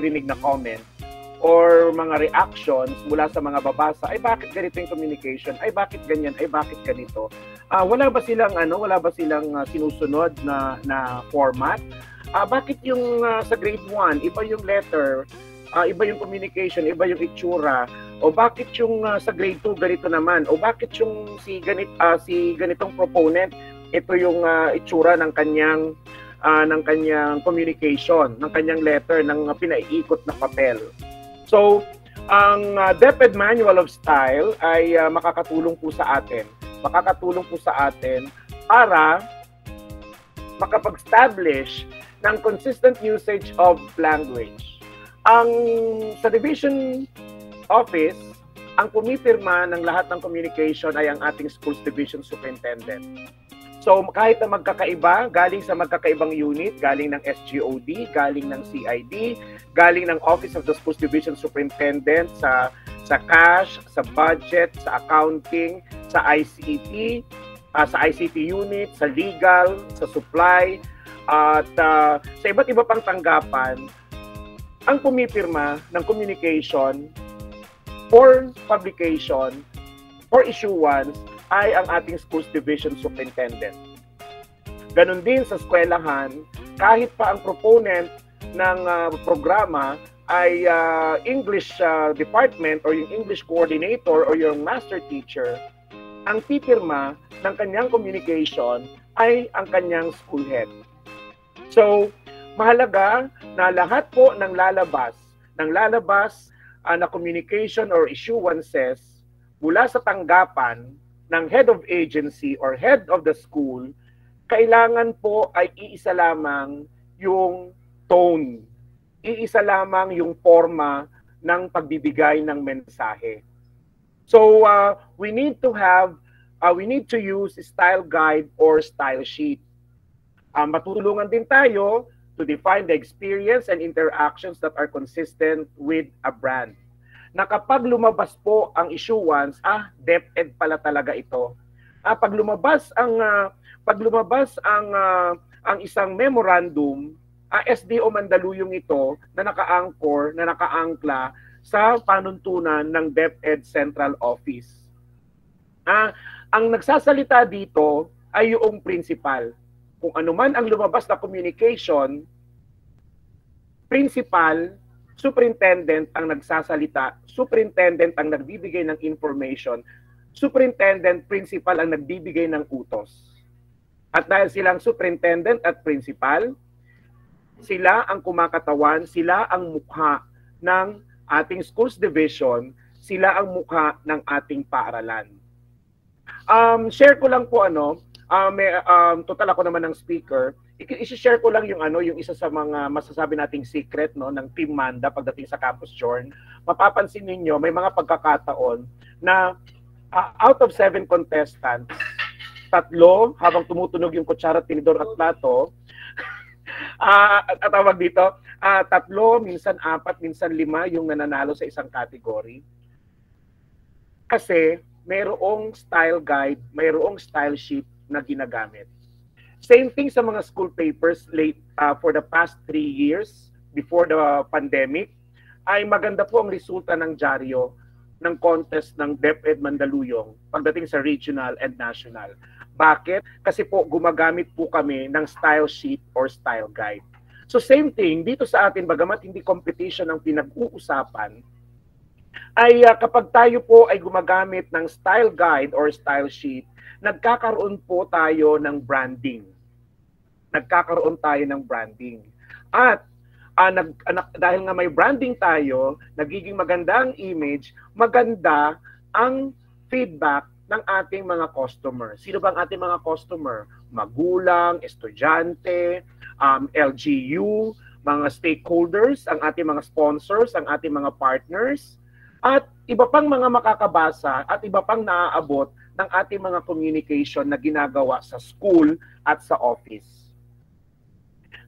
naririnig na comment or mga reactions mula sa mga babasa, ay bakit ganito yung communication, ay bakit ganyan, ay bakit ganito. Wala ba silang sinusunod na format? Bakit yung sa grade 1, iba yung letter, iba yung communication, iba yung itsura, o bakit yung sa grade 2 ganito naman, o bakit yung si ganitong proponent, ito yung itsura ng kanyang communication, ng kanyang letter, ng pinaiikot na papel. So, ang DepEd Manual of Style ay makakatulong po sa atin. Makakatulong po sa atin para makapag-establish ng consistent usage of language. Sa Division Office, ang pumipirma ng lahat ng communication ay ang ating Schools Division Superintendent. So kahit na magkakaiba, galing sa magkakaibang unit, galing ng SGOD, galing ng CID, galing ng Office of the Schools Division Superintendent, sa cash, sa budget, sa accounting, sa ICT, sa ICT unit, sa legal, sa supply, at sa iba't iba pang tanggapan, ang pumipirma ng communication for publication, for issuance, ay ang ating Schools Division Superintendent. Ganon din sa eskwelahan, kahit pa ang proponent ng programa ay English department or yung English coordinator or yung master teacher, ang pipirma ng kanyang communication ay ang kanyang school head. So, mahalaga na lahat po ng lalabas na communication or issuances mula sa tanggapan ng head of agency or head of the school, kailangan po ay iisa lamang yung tone, iisa lamang yung forma ng pagbibigay ng mensahe. So we need to use style guide or style sheet. Matutulungan din tayo to define the experience and interactions that are consistent with a brand. Na kapag lumabas po ang issuance, DepEd pala talaga ito. Pag lumabas ang isang memorandum, SDO Mandaluyong ito na naka-anchor, na naka-angkla sa panuntunan ng DepEd Central Office. Ang nagsasalita dito ay yung principal. Kung ano man ang lumabas na communication, principal, superintendent ang nagsasalita, superintendent ang nagbibigay ng information, superintendent, principal ang nagbibigay ng utos. At dahil silang superintendent at principal, sila ang kumakatawan, sila ang mukha ng ating schools division, sila ang mukha ng ating paaralan. Share ko lang po total ako naman ng speaker. I-share ko lang yung isa sa mga masasabi nating secret ng Team Manda pagdating sa Campus Jorn. Mapapansin ninyo, may mga pagkakataon na out of 7 contestants, 3 habang tumutunog yung kutsara, tinidor at plato, tawag dito, 3, minsan 4, minsan 5 yung nananalo sa isang category. Kasi mayroong style guide, mayroong style sheet na ginagamit. Same thing sa mga school papers for the past 3 years before the pandemic, ay maganda po ang resulta ng dyaryo ng contest ng DepEd Mandaluyong pagdating sa regional and national. Bakit? Kasi po gumagamit po kami ng style sheet or style guide. So same thing, dito sa atin, bagamat hindi competition ang pinag-uusapan, ay kapag tayo po ay gumagamit ng style guide or style sheet, nagkakaroon po tayo ng branding. Nagkakaroon tayo ng branding. At dahil nga may branding tayo, nagiging maganda ang image, maganda ang feedback ng ating mga customer. Sino ba ang ating mga customer? Magulang, estudyante, LGU, mga stakeholders, ang ating mga sponsors, ang ating mga partners, at iba pang mga makakabasa at iba pang naaabot ng ating mga communication na ginagawa sa school at sa office.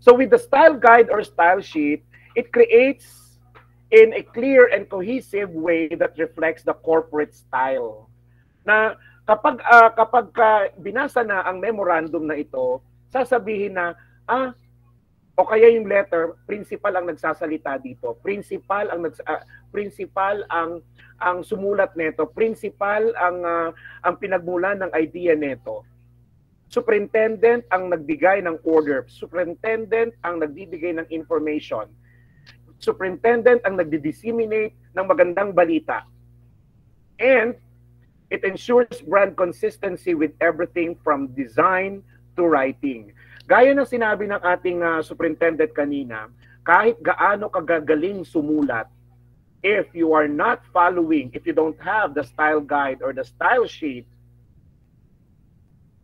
So with the style guide or style sheet, it creates in a clear and cohesive way that reflects the corporate style. Na kapag binasa na ang memorandum na ito, sasabihin na, O kaya yung letter, principal ang nagsasalita dito. Principal ang sumulat nito. Principal ang pinagmulan ng idea nito. Superintendent ang nagbigay ng order. Superintendent ang nagbibigay ng information. Superintendent ang nagdi-disseminate ng magandang balita. And it ensures brand consistency with everything from design to writing. Gaya ng sinabi ng ating superintendent kanina, kahit gaano kagagaling sumulat, if you are not following, if you don't have the style guide or the style sheet,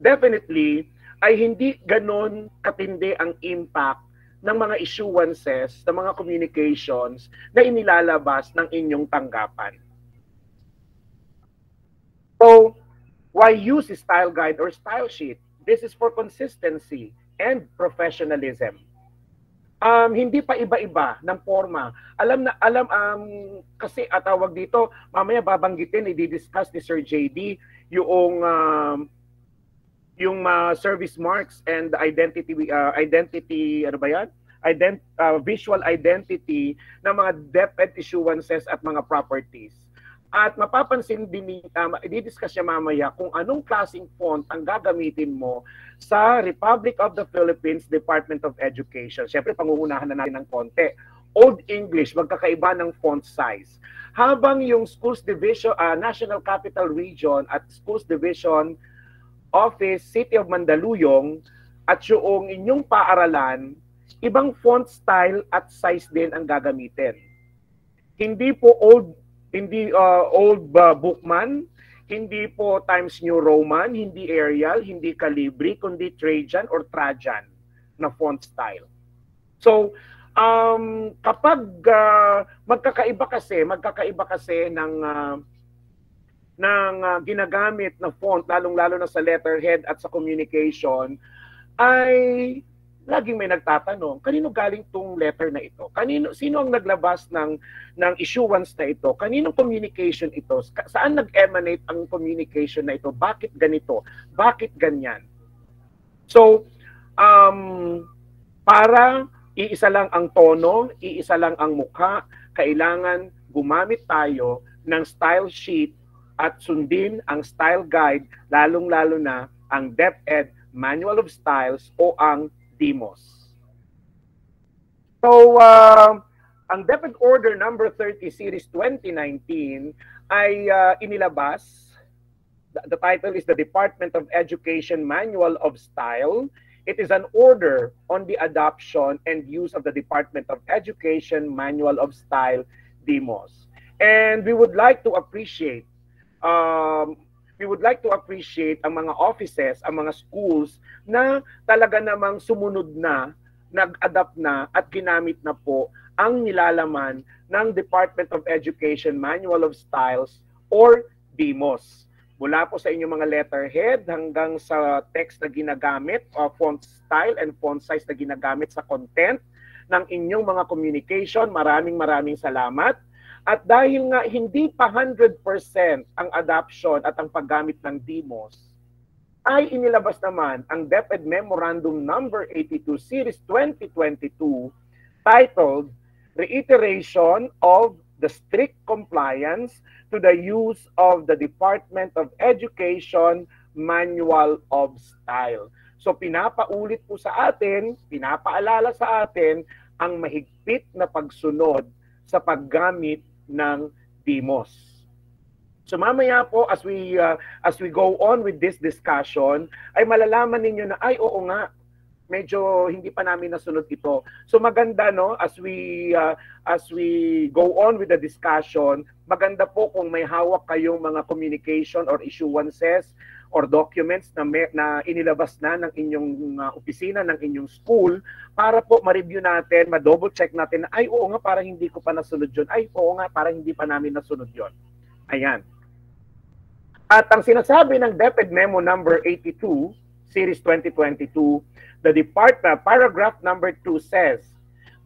definitely ay hindi ganon katindi ang impact ng mga issuances, ng mga communications na inilalabas ng inyong tanggapan. So, why use a style guide or style sheet? This is for consistency and professionalism. Hindi pa iba-iba ng forma. Alam kasi atawag dito, mamaya babanggitin, i-discuss ni Sir JD yung service marks and identity ano ba yan? Visual identity ng mga DepEd issuances at mga properties. At mapapansin din, i-discuss niya mamaya kung anong klaseng font ang gagamitin mo sa Republic of the Philippines Department of Education. Siyempre, pangungunahan na natin ng konti. Old English, magkakaiba ng font size. Habang yung Schools Division, National Capital Region at Schools Division Office, City of Mandaluyong, at yung inyong paaralan, ibang font style at size din ang gagamitin. Hindi po old Bookman, hindi po Times New Roman, hindi Arial, hindi Calibri, kundi Trajan or Trajan na font style. So, kapag magkakaiba kasi ng ginagamit na font, lalong-lalo na sa letterhead at sa communication, ay laging may nagtatanong, kanino galing tong letter na ito? Sino ang naglabas ng issuance na ito? Kaninong communication ito? Saan nag-emanate ang communication na ito? Bakit ganito? Bakit ganyan? So, para iisa lang ang tono, iisa lang ang mukha, kailangan gumamit tayo ng style sheet at sundin ang style guide, lalong-lalo na ang DepEd Manual of Styles o ang DMOS. So, ang DepEd Order number 30 Series 2019 ay inilabas. The title is the Department of Education Manual of Style. It is an order on the adoption and use of the Department of Education Manual of Style, DMOS. And we would like to appreciate ang mga offices, ang mga schools na talaga namang sumunod na, nag-adapt na at ginamit na po ang nilalaman ng Department of Education Manual of Styles or DMOS. Mula po sa inyong mga letterhead hanggang sa text na ginagamit, font style and font size na ginagamit sa content ng inyong mga communication. Maraming salamat. At dahil nga hindi pa 100% ang adoption at ang paggamit ng DMOS, ay inilabas naman ang DepEd Memorandum Number 82 Series 2022 titled Reiteration of the Strict Compliance to the Use of the Department of Education Manual of Style. So pinapaulit po sa atin, pinapaalala sa atin ang mahigpit na pagsunod sa paggamit ng DMOS. So mamaya po as we go on with this discussion ay malalaman ninyo na ay oo nga medyo hindi pa namin nasunod ito. So maganda no as we go on with the discussion, maganda po kung may hawak kayong mga communication or issuances or documents na inilabas na ng inyong opisina, ng inyong school, para po ma-review natin, ma-double check natin na, ay, oo nga, parang hindi ko pa nasunod yun. Ay, oo nga, parang hindi pa namin nasunod yun. Ayan. At ang sinasabi ng DepEd Memo number 82, Series 2022, the Department, paragraph number 2 says,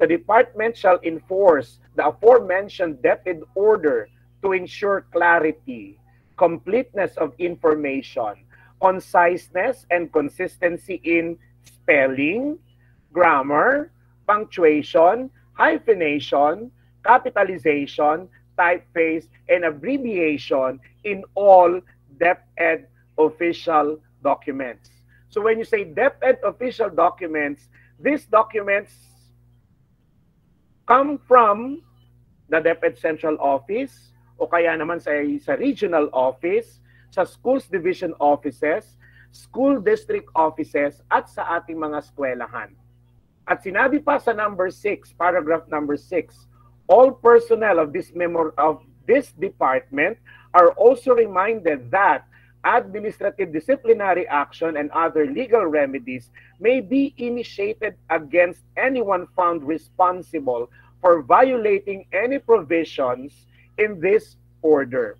the Department shall enforce the aforementioned DepEd order to ensure clarity, completeness of information, conciseness and consistency in spelling, grammar, punctuation, hyphenation, capitalization, typeface, and abbreviation in all DepEd official documents. So when you say DepEd official documents, these documents come from the DepEd Central Office o kaya naman sa regional office, sa schools division offices, school district offices, at sa ating mga eskwelahan. At sinabi pa sa number 6, paragraph number 6, all personnel of this department are also reminded that administrative disciplinary action and other legal remedies may be initiated against anyone found responsible for violating any provisions in this order.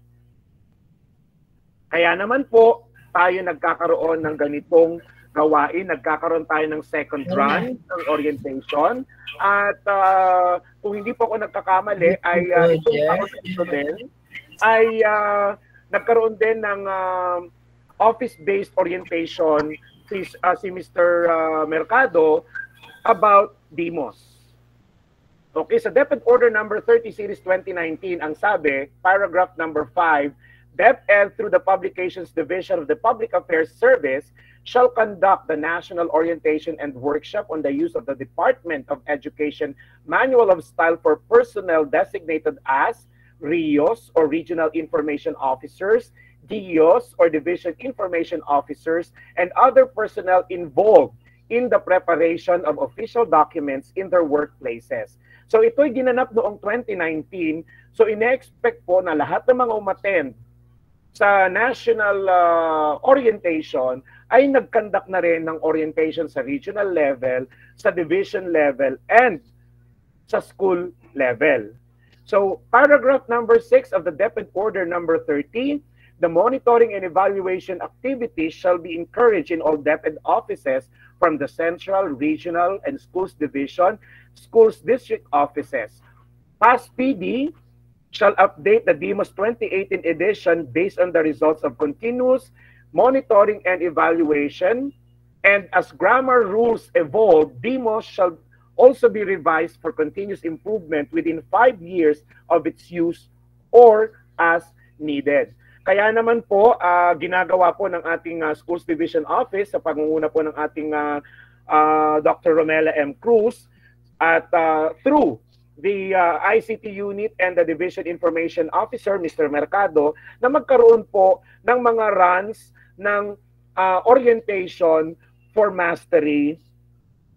Kaya naman po, tayo nagkakaroon ng ganitong gawain, nagkakaroon tayo ng second run ng orientation. At kung hindi po ako nagkakamali, ay itong taon na ito din, ay nagkaroon din ng office-based orientation si Mr. Mercado about DEMOS. Okay, sa DepEd Order number 30 Series 2019, ang sabi, paragraph number 5, DepEd through the Publications Division of the Public Affairs Service shall conduct the National Orientation and Workshop on the use of the Department of Education Manual of Style for personnel designated as RIOs or Regional Information Officers, DIOs or Division Information Officers, and other personnel involved in the preparation of official documents in their workplaces. So ito'y ginanap noong 2019. So ine-expect po na lahat ng mga umattend sa national orientation ay nag-conduct na rin ng orientation sa regional level, sa division level, and sa school level. So paragraph number 6 of the DepEd Order number 30, the monitoring and evaluation activities shall be encouraged in all DepEd offices from the central, regional, and schools division, schools district offices. PAS-PD shall update the DEMOS 2018 edition based on the results of continuous monitoring and evaluation. And as grammar rules evolve, DEMOS shall also be revised for continuous improvement within 5 years of its use or as needed. Kaya naman po, ginagawa po ng ating Schools Division Office sa pangunguna po ng ating Dr. Romela M. Cruz at through the ICT unit and the Division Information Officer, Mr. Mercado, na magkaroon po ng mga runs ng orientation for mastery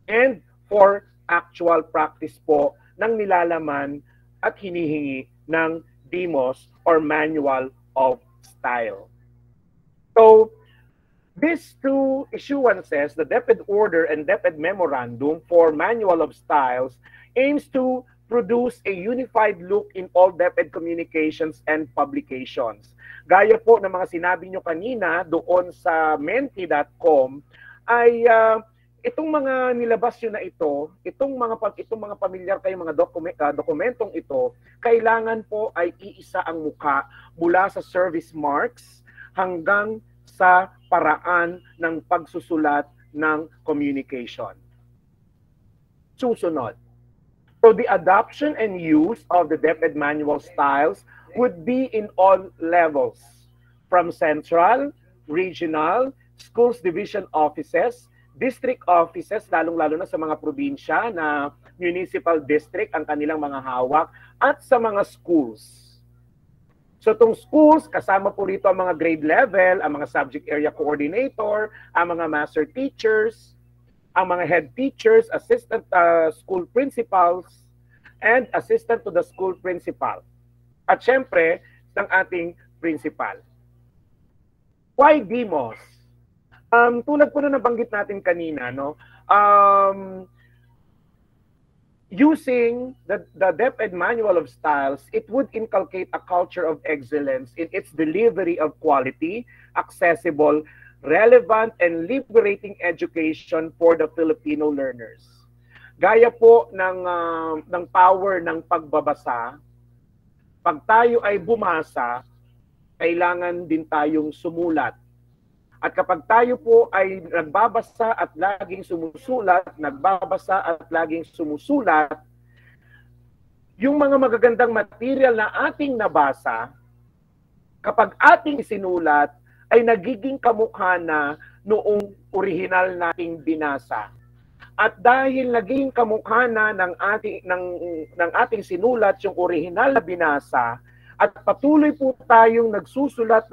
and for actual practice po ng nilalaman at hinihingi ng DEMOS or Manual of Style. So, these two issuances, the DepEd Order and DepEd Memorandum for Manual of Styles, aims to produce a unified look in all DepEd communications and publications. Gaya po ng mga sinabi nyo kanina doon sa menti.com, ay itong mga nilabas yun na ito, itong mga pamilyar kayong mga dokumentong ito, kailangan po ay iisa ang mukha mula sa service marks hanggang sa paraan ng pagsusulat ng communication. Susunod. So the adoption and use of the DepEd manual styles would be in all levels, from central, regional, schools division offices, district offices, lalong-lalo na sa mga probinsya na municipal district ang kanilang mga hawak, at sa mga schools. So itong schools, kasama po rito ang mga grade level, ang mga subject area coordinator, ang mga master teachers, ang mga head teachers, assistant school principals, and assistant to the school principal. At syempre, ng ating principal. Why DEMOS? Tulad po na nabanggit natin kanina, no? Using the DepEd Manual of Styles, it would inculcate a culture of excellence in its delivery of quality, accessible, relevant, and liberating education for the Filipino learners. Gaya po ng power ng pagbabasa, pag tayo ay bumasa, kailangan din tayong sumulat. At kapag tayo po ay nagbabasa at laging sumusulat, yung mga magagandang material na ating nabasa, kapag ating isinulat, ay nagiging kamukha na noong orihinal nating binasa. At dahil naging kamukha na ng ating sinulat yung orihinal na binasa, at patuloy po tayong nagsusulat,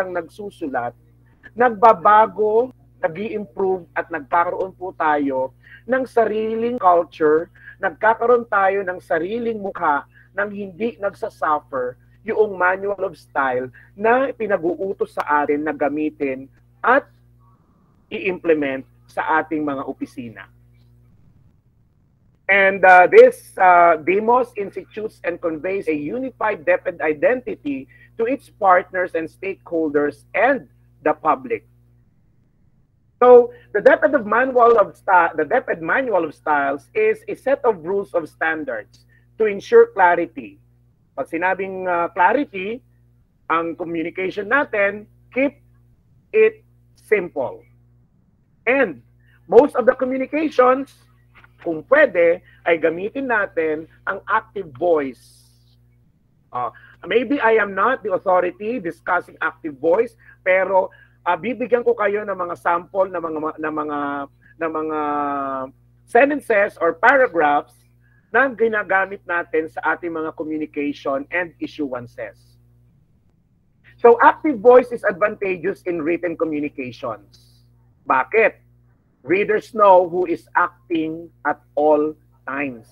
nagbabago, nag-i-improve at nagkakaroon po tayo ng sariling culture, nagkakaroon tayo ng sariling mukha nang hindi nagsasuffer yung manual of style na pinag-uutos sa atin na gamitin at i-implement sa ating mga opisina. And this DEMOS institutes and conveys a unified DepEd identity to its partners and stakeholders and the public. So the DepEd Manual of Styles is a set of rules of standards to ensure clarity. Pag sinabing clarity, ang communication natin, keep it simple. And most of the communications, kung pwede, ay gamitin natin ang active voice. Maybe I am not the authority discussing active voice, pero bibigyan ko kayo ng mga sample na mga sentences or paragraphs na ginagamit natin sa ating mga communication and issuances. So active voice is advantageous in written communications. Bakit? Readers know who is acting at all times.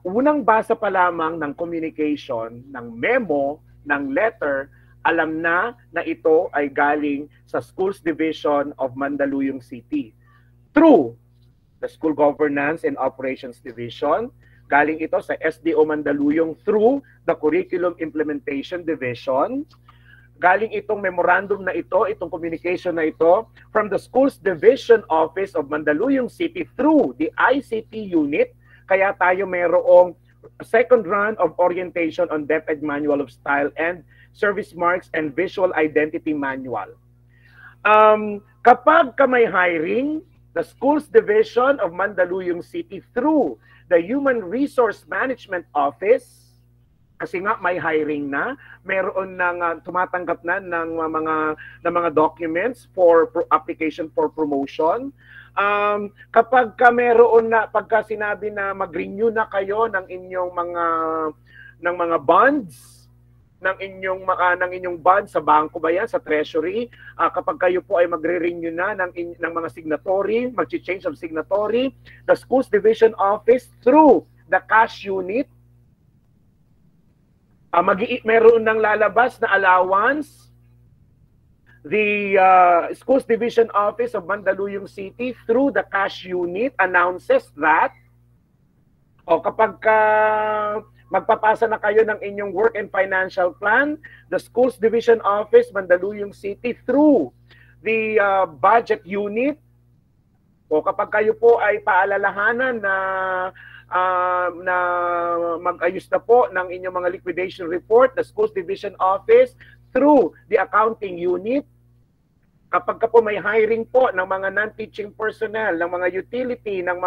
Unang basa pa lamang ng communication, ng memo, ng letter, alam na ito ay galing sa Schools Division of Mandaluyong City. Through the School Governance and Operations Division, galing ito sa SDO Mandaluyong through the Curriculum Implementation Division. Galing itong memorandum na ito, itong communication na ito, from the Schools Division Office of Mandaluyong City through the ICT unit. Kaya tayo mayroong second round of orientation on DepEd Manual of Style and Service Marks and Visual Identity Manual. Kapag ka may hiring, the Schools Division of Mandaluyong City through the Human Resource Management Office, kasi nga may hiring na, meron nang tumatanggap na ng mga documents for application for promotion. Kapag ka meron na, pagka sinabi na mag-renew na kayo ng inyong mga bonds, ng inyong bonds sa bangko ba yan, sa treasury, kapag kayo po ay magre-renew na ng mga signatory, mag-change of signatory, the Schools Division Office through the cash unit, meron ng lalabas na allowance. The Schools Division Office of Mandaluyong City through the cash unit announces that kapag magpapasa na kayo ng inyong work and financial plan, the Schools Division Office Mandaluyong City through the budget unit, kapag kayo po ay paalalahanan na mag-ayos na po ng inyong mga liquidation report, the Schools Division Office through the accounting unit. Kapag ka po may hiring po ng mga non-teaching personnel, ng mga utility, ng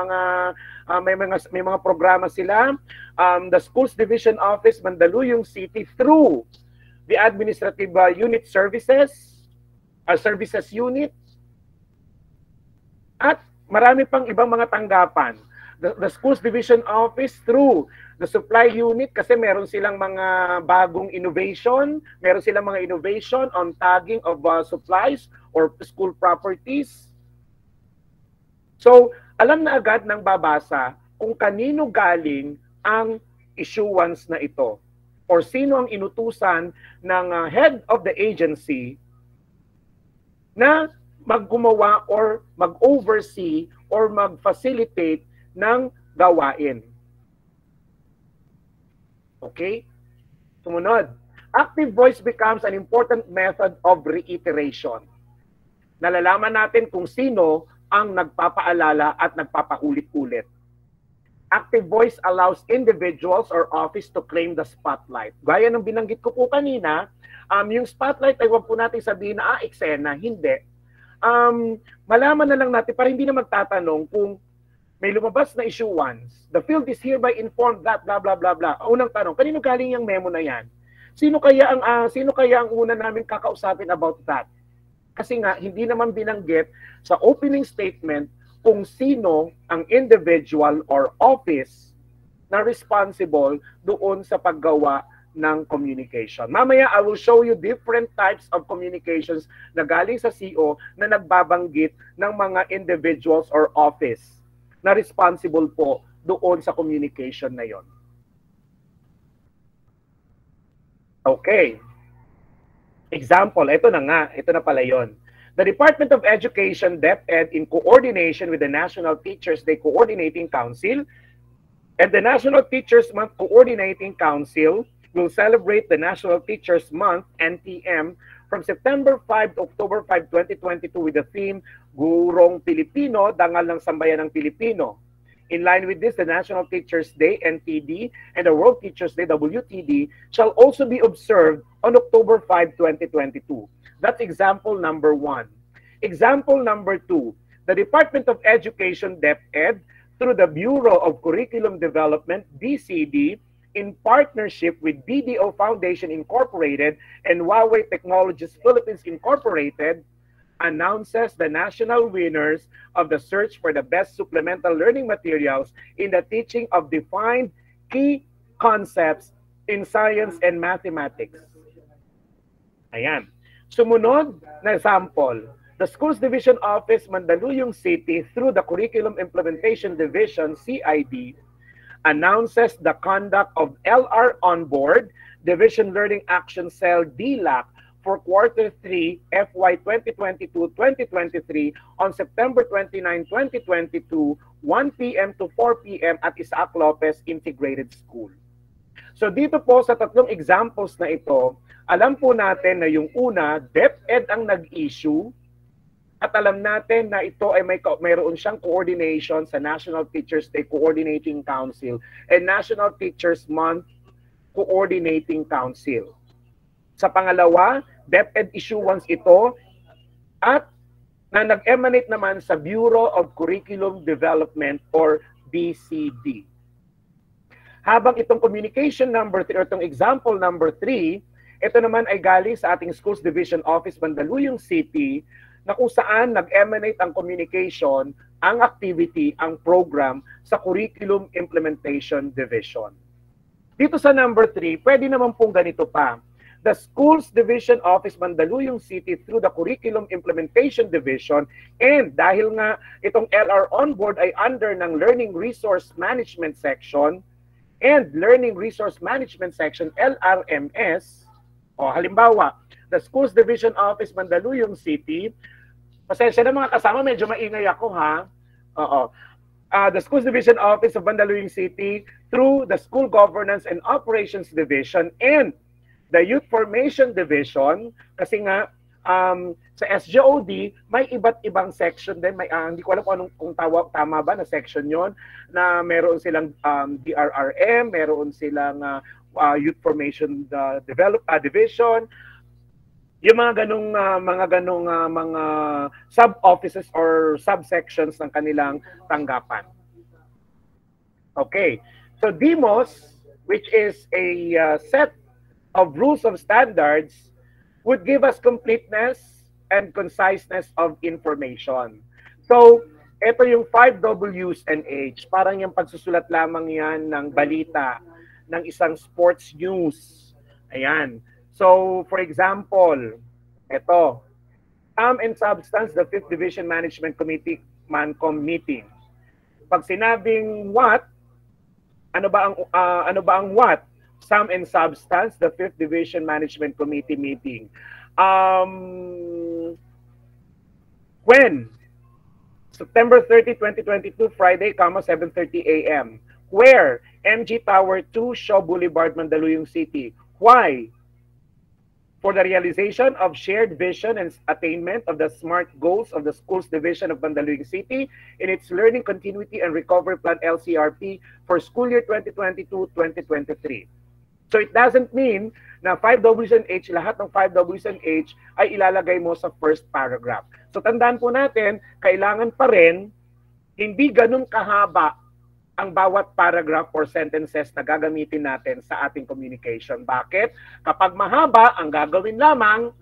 may mga programa sila, the Schools Division Office Mandaluyong City through the Administrative Unit Services Unit, at marami pang ibang mga tanggapan. The Schools Division Office through the Supply Unit, kasi meron silang mga bagong innovation, meron silang mga innovation on tagging of supplies or school properties. So, alam na agad ng babasa kung kanino galing ang issuance na ito or sino ang inutusan ng head of the agency na maggumawa or mag-oversee or mag-facilitate ng gawain. Okay? Sumunod. Active voice becomes an important method of reiteration. Nalalaman natin kung sino ang nagpapaalala at nagpapaulit-ulit. Active voice allows individuals or office to claim the spotlight. Gaya ng binanggit ko po kanina, yung spotlight ay huwag po natin sabihin na eksena, hindi. malaman na lang natin para hindi na magtatanong kung may lumabas na issuance, the field is hereby informed that blah blah blah blah. Unang tanong, kanino galing yung memo na yan? Sino kaya ang una namin kakausapin about that? Kasi nga hindi naman binanggit sa opening statement kung sino ang individual or office na responsible doon sa paggawa ng communication. Mamaya, I will show you different types of communications na galing sa CO na nagbabanggit ng mga individuals or office na responsible po doon sa communication na yon. Okay. Example, ito na pala yon. The Department of Education, DepEd, in coordination with the National Teachers Day Coordinating Council and the National Teachers Month Coordinating Council will celebrate the National Teachers Month, NTM, from September 5 to October 5, 2022 with the theme, Gurong Pilipino, Dangal ng Sambayan ng Pilipino. In line with this, the National Teachers Day, NTD, and the World Teachers Day, WTD, shall also be observed on October 5, 2022. That's example number 1. Example number 2, the Department of Education, DepEd, through the Bureau of Curriculum Development, BCD, in partnership with BDO Foundation Incorporated and Huawei Technologies Philippines Incorporated, announces the national winners of the search for the best supplemental learning materials in the teaching of defined key concepts in science and mathematics. Ayan. Sumunod na sample. The Schools Division Office, Mandaluyong City, through the Curriculum Implementation Division, CID, announces the conduct of LR Onboard, Division Learning Action Cell, DLAC, for Quarter 3, FY 2022-2023 on September 29, 2022, 1 p.m. to 4 p.m. at Isaac Lopez Integrated School. So dito po sa tatlong examples na ito, alam po natin na yung una, DepEd ang nag-issue, at alam natin na ito ay mayroon siyang coordination sa National Teachers Day Coordinating Council and National Teachers Month Coordinating Council. Sa pangalawa, DepEd issuance ito at na nag-emanate naman sa Bureau of Curriculum Development or BCD. Habang itong communication number 3 or itong example number 3, ito naman ay galing sa ating Schools Division Office, Mandaluyong City, na kung saan nag-emanate ang communication, ang activity, ang program sa Curriculum Implementation Division. Dito sa number 3, pwede naman pong ganito pa. The Schools Division Office, Mandaluyong City through the Curriculum Implementation Division, and dahil nga itong LR Onboard ay under ng Learning Resource Management Section and Learning Resource Management Section, LRMS, o halimbawa, the Schools Division Office, Mandaluyong City, pasensya na mga kasama, medyo maingay ako ha. Oo. The Schools Division Office of Mandaluyong City through the School Governance and Operations Division and the Youth Formation Division, kasi nga sa SJOD, may iba't ibang section din. May, hindi ko alam kung tama ba na section yon, na meron silang DRRM, meron silang Youth Formation Division, yung mga ganong mga sub-offices or subsections ng kanilang tanggapan. Okay. So DEMOS, which is a set of rules of standards, would give us completeness and conciseness of information. So, ito yung 5 W's and H. Parang yung pagsusulat lamang yan ng balita, ng isang sports news. Ayan. So, for example, ito, Sum and Substance, the 5th Division Management Committee, MANCOM meeting. Pag sinabing what, ano ba ang what? Sum and Substance, the 5th Division Management Committee meeting. When? September 30, 2022, Friday, 7:30 a.m. Where? MG Tower 2, Shaw Boulevard, Mandaluyong City. Why? For the realization of shared vision and attainment of the SMART goals of the Schools Division of Mandaluyong City in its Learning Continuity and Recovery Plan LCRP for school year 2022-2023. So it doesn't mean na 5Ws and H, lahat ng 5Ws and H ay ilalagay mo sa first paragraph. So tandaan po natin, kailangan pa rin hindi ganun kahaba ang bawat paragraph or sentences na gagamitin natin sa ating communication. Bakit? Kapag mahaba, ang gagawin lamang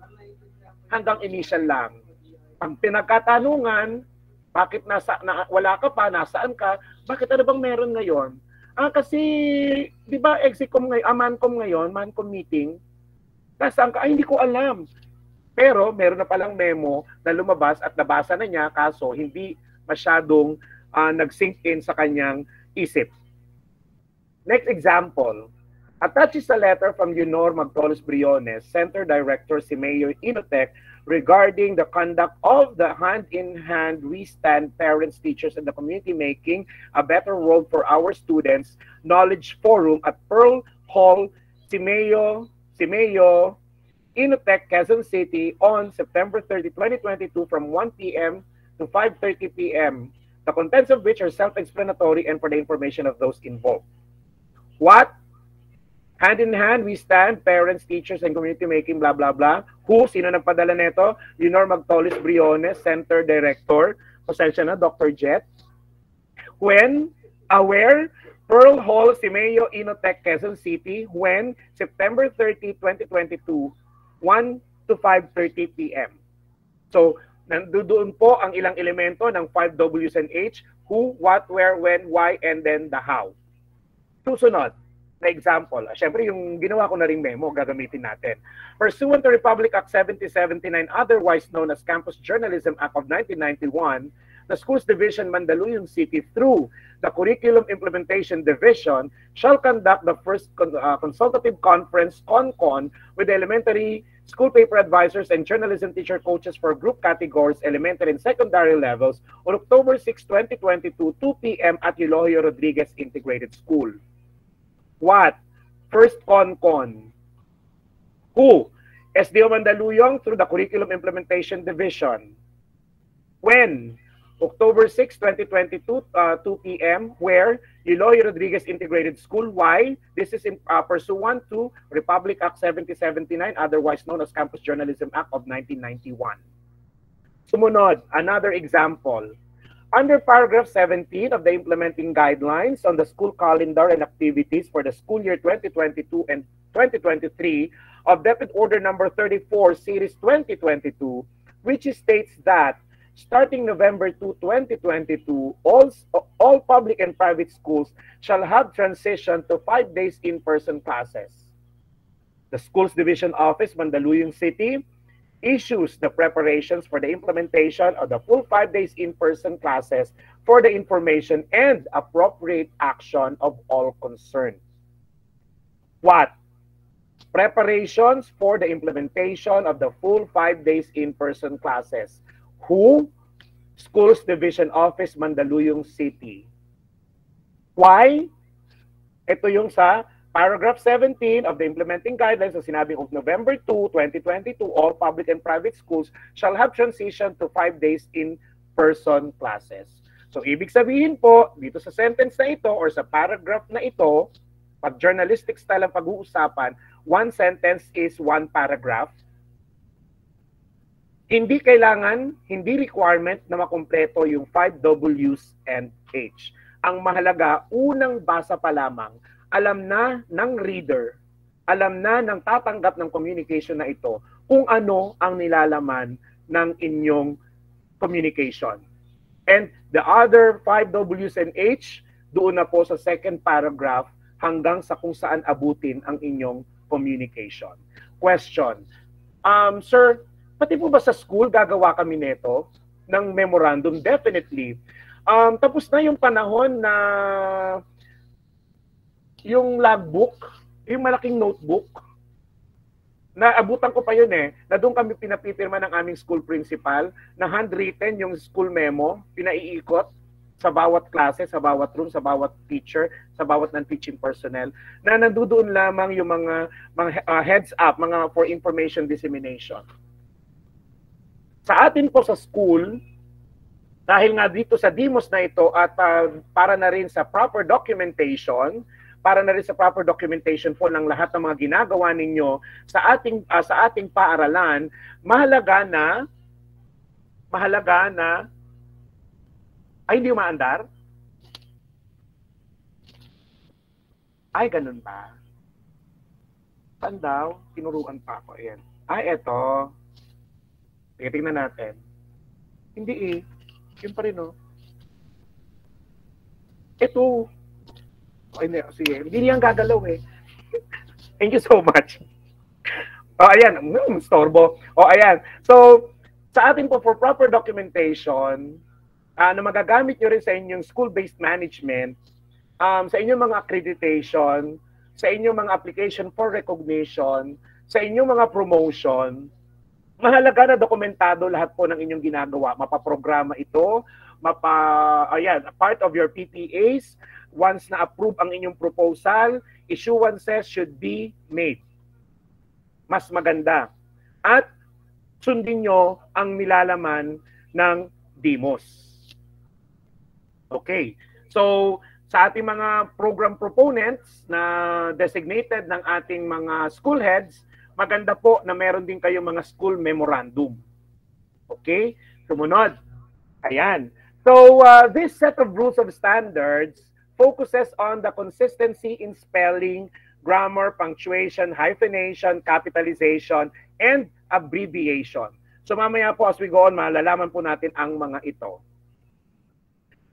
hanggang initial lang. Pag pinagkatanungan, bakit wala ka pa, nasaan ka, bakit ano bang meron ngayon? Kasi, di ba, exicom ngayon, mancom meeting, nasaan ka? Ay, hindi ko alam. Pero, meron na palang memo na lumabas at nabasa na niya, kaso hindi masyadong nag-sink in sa kanyang isip. Next example, attaches a letter from Leonor Magtolos Briones, Center Director Simeo Inotec, regarding the conduct of the hand-in-hand We Stand Parents, Teachers, and the Community Making a Better World for Our Students Knowledge Forum at Pearl Hall, Simeo Inotec, Quezon City on September 30, 2022 from 1 p.m. to 5:30 p.m. The contents of which are self-explanatory and for the information of those involved. What? Hand in hand, we stand, parents, teachers, and community making, blah, blah, blah. Who? Sino nagpadala nito? Leonor Magtolis Briones, Center Director. Pasensya na, Dr. Jet. When? Aware? Pearl Hall, Simeo Inotec, Quezon City. When? September 30, 2022, 1 to 5:30 p.m. So, nandoon po ang ilang elemento ng 5Ws and H. Who, what, where, when, why, and then the how. Susunod na example. Siyempre, yung ginawa ko na ring memo, gagamitin natin. Pursuant to Republic Act 7079, otherwise known as Campus Journalism Act of 1991, the Schools Division Mandaluyong City, through the Curriculum Implementation Division, shall conduct the first consultative conference, CONCON, with the elementary school paper advisors and journalism teacher coaches for group categories, elementary and secondary levels, on October 6, 2022, 2 p.m. at Eloy Rodriguez Integrated School. What? First CONCON. Who? SDO Mandaluyong through the Curriculum Implementation Division. When? October 6, 2022, 2 p.m. Where? Eloy Rodriguez Integrated School. Why? This is in pursuant to Republic Act 7079, otherwise known as Campus Journalism Act of 1991. Sumunod, another example. Under paragraph 17 of the implementing guidelines on the school calendar and activities for the school year 2022 and 2023 of Deputy Order Number 34, Series 2022, which states that starting November 2, 2022, all public and private schools shall have transition to 5 days in-person classes. The Schools Division Office, Mandaluyong City, issues the preparations for the implementation of the full 5 days in-person classes for the information and appropriate action of all concerned. What? Preparations for the implementation of the full 5 days in-person classes. Who? Schools Division Office, Mandaluyong City. Why? Ito yung sa paragraph 17 of the implementing guidelines na sinabing of November 2, 2022, all public and private schools shall have transition to 5 days in-person classes. So, ibig sabihin po, dito sa sentence na ito or sa paragraph na ito, pag journalistic style ang pag-uusapan, one sentence is one paragraph. Hindi kailangan, hindi requirement na makumpleto yung 5 Ws and H. Ang mahalaga, unang basa pa lamang, alam na ng reader, alam na ng tatanggap ng communication na ito kung ano ang nilalaman ng inyong communication. And the other 5 Ws and H, doon na po sa second paragraph hanggang sa kung saan abutin ang inyong communication. Question. Sir, pati po ba sa school gagawa kami nito ng memorandum? Definitely. Tapos na yung panahon na yung logbook, yung malaking notebook, naabutan ko pa yun na doon kami pinapipirma ng aming school principal, na handwritten yung school memo, pinaiikot sa bawat klase, sa bawat room, sa bawat teacher, sa bawat non-teaching personnel, na nandoon lamang yung mga heads up, mga for information dissemination. Sa atin po sa school, dahil nga dito sa DIMOS na ito at para na rin sa proper documentation, para na rin sa proper documentation po ng lahat ng mga ginagawa ninyo sa ating paaralan, mahalaga na ay hindi umaandar? Ay, ganun ba? Saan daw? Tinuruan pa ako. Ayan. Ay, eto. Tingnan natin. Hindi eh. Yun pa rin, no? Ito. Ay, hindi. Sige. Hindi niyang gagalaw eh. Thank you so much. Oh, ayan. Storbo. Oh, ayan. So, sa atin po, for proper documentation, na magagamit nyo rin sa inyong school-based management, sa inyong mga accreditation, sa inyong mga application for recognition, sa inyong mga promotion, mahalaga na dokumentado lahat po ng inyong ginagawa. Mapaprograma ito, part of your PPAs, once na-approve ang inyong proposal, issuances should be made. Mas maganda. At sundin nyo ang nilalaman ng DIMOS. Okay. So, sa ating mga program proponents na designated ng ating mga school heads, maganda po na meron din kayong mga school memorandum. Okay? Sumunod. Ayan. So, this set of rules of standards focuses on the consistency in spelling, grammar, punctuation, hyphenation, capitalization, and abbreviation. So, mamaya po as we go on, malalaman po natin ang mga ito.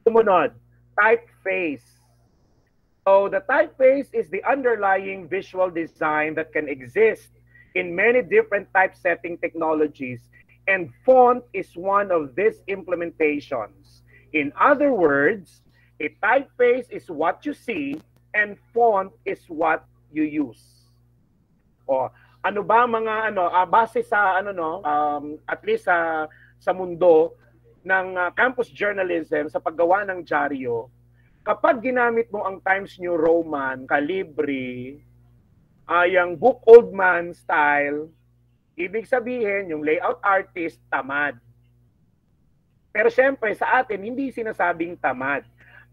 Sumunod, typeface. So the typeface is the underlying visual design that can exist in many different typesetting technologies, and font is one of these implementations. In other words, a typeface is what you see and font is what you use. O ano ba mga base sa at least sa mundo ng campus journalism sa paggawa ng dyaryo, kapag ginamit mo ang Times New Roman, Calibri, yung Book Old Man style, ibig sabihin yung layout artist tamad. Pero syempre sa atin hindi sinasabing tamad.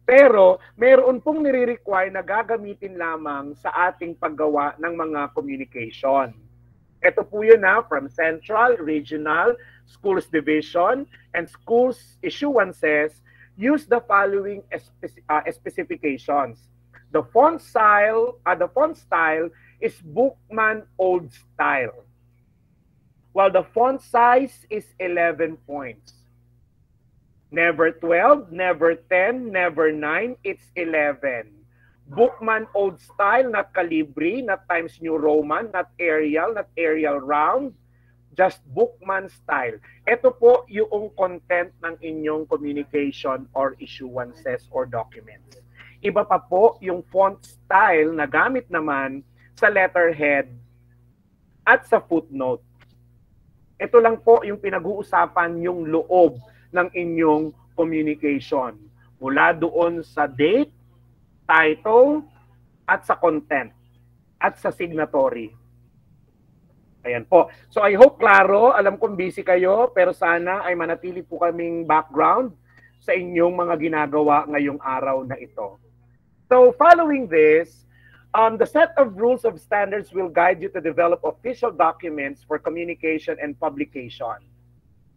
Pero meron pong nire-require na gagamitin lamang sa ating paggawa ng mga communication. Ito po yun from Central, Regional, Schools Division, and Schools Issuances use the following specifications. The font style is Bookman Old Style, while the font size is 11 points. Never 12, never 10, never 9, it's 11. Bookman Old Style, not Calibri, not Times New Roman, not Arial Round, just Bookman Style. Ito po yung content ng inyong communication or issuances or documents. Iba pa po yung font style na gamit naman sa letterhead at sa footnote. Ito lang po yung pinag-uusapan yung loob ng inyong communication. Mula doon sa date, title, at sa content, at sa signatory. Ayan po. So I hope klaro, alam kong busy kayo, pero sana ay manatili po kaming background sa inyong mga ginagawa ngayong araw na ito. So following this, the set of rules of standards will guide you to develop official documents for communication and publication.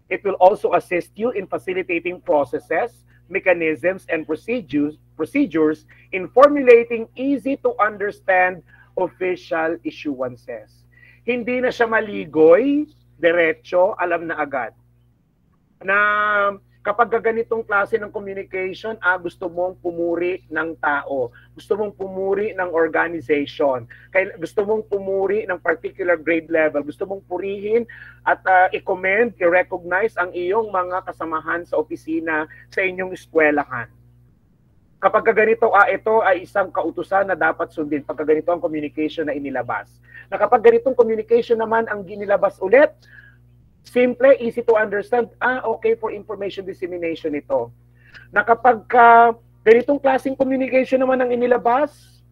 It will also assist you in facilitating processes, mechanisms, and procedures in formulating easy-to-understand official issuances. Hindi na siya maligoy, diretso, alam na agad. Na kapag ganitong klase ng communication, gusto mong pumuri ng tao, gusto mong pumuri ng organization, gusto mong pumuri ng particular grade level, gusto mong purihin at i-commend, i-recognize ang iyong mga kasamahan sa opisina sa inyong eskwelahan. Kapag ganito, ito ay isang kautusan na dapat sundin pagka ganito ang communication na inilabas. Na kapag ganitong communication naman ang ginilabas ulit, simple, easy to understand, okay for information dissemination ito. Na kapag ganitong klaseng communication naman ang inilabas,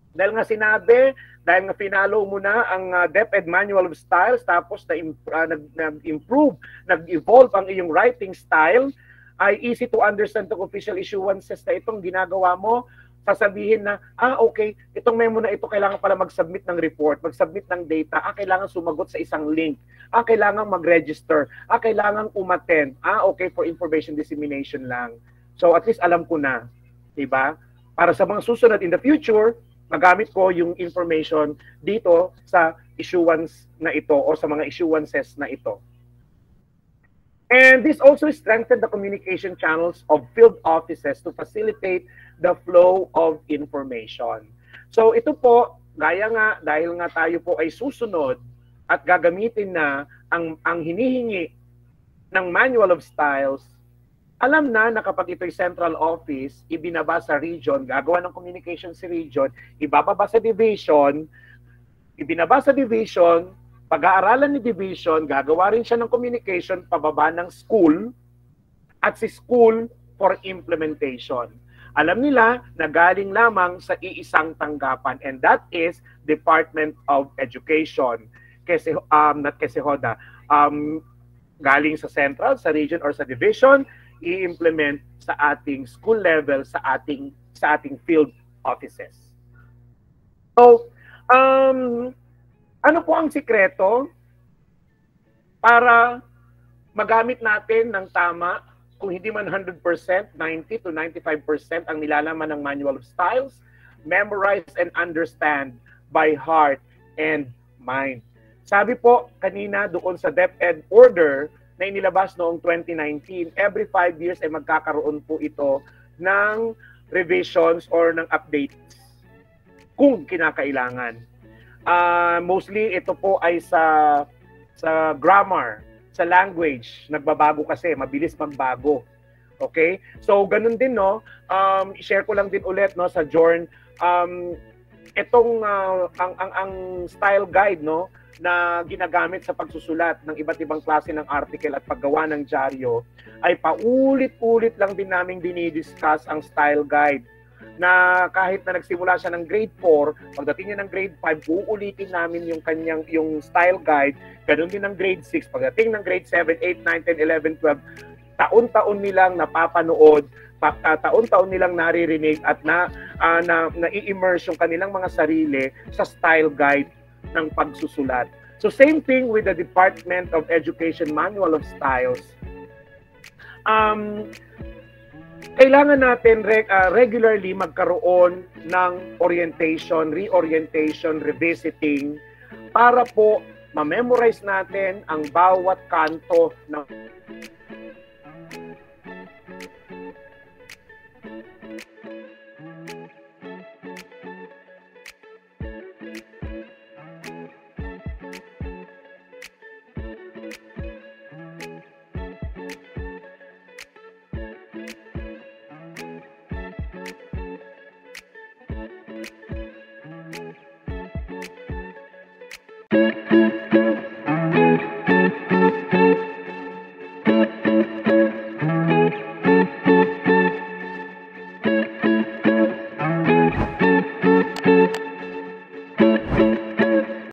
dahil nga sinabi, dahil nga finalo mo na ang DepEd Manual of Styles, tapos nag-improve, nag-evolve ang iyong writing style, ay easy to understand ng official issuances na itong ginagawa mo, sasabihin na, okay, itong memo na ito, kailangan pala mag-submit ng report, mag-submit ng data, kailangan sumagot sa isang link, kailangan mag-register, kailangan umattend, okay, for information dissemination lang. So at least alam ko na, diba? Para sa mga susunod in the future, magamit ko yung information dito sa issuance na ito o sa mga issuances na ito. And this also strengthened the communication channels of field offices to facilitate the flow of information. So ito po, gaya nga, dahil nga tayo po ay susunod at gagamitin na ang hinihingi ng Manual of Styles, alam na kapag ito'y central office, ibinaba sa region, gagawa ng communication si region, ibababa sa division, ibinaba sa division, pag-aaralan ni division, gagawa rin siya ng communication pababa ng school at si school for implementation. Alam nila na galing lamang sa iisang tanggapan, and that is Department of Education. Kasi, not KESEHODA. Galing sa central, sa region, or sa division, i-implement sa ating school level, sa ating field offices. So, ano po ang sikreto para magamit natin ng tama, kung hindi man 100%, 90 to 95% ang nilalaman ng Manual of Styles, memorize and understand by heart and mind. Sabi po kanina doon sa DepEd order na inilabas noong 2019, every 5 years ay magkakaroon po ito ng revisions or ng updates kung kinakailangan. Mostly ito po ay sa grammar, sa language, nagbabago kasi, mabilis magbago. Okay? So ganun din no, i-share ko lang din ulit no sa Jorn, itong ang style guide no na ginagamit sa pagsusulat ng iba't ibang klase ng article at paggawa ng dyaryo ay paulit-ulit lang din naming dinidiscuss ang style guide, na kahit na nagsimula siya ng grade 4, pagdating niya ng grade 5, uulitin namin yung style guide, ganun din ng grade 6, pagdating ng grade 7, 8, 9, 10, 11, 12, taon-taon nilang napapanood, taon-taon nilang naririnig at na-i-immerse yung kanilang mga sarili sa style guide ng pagsusulat. So same thing with the Department of Education Manual of Styles. Kailangan natin regularly magkaroon ng orientation, reorientation, revisiting para po ma-memorize natin ang bawat kanto ng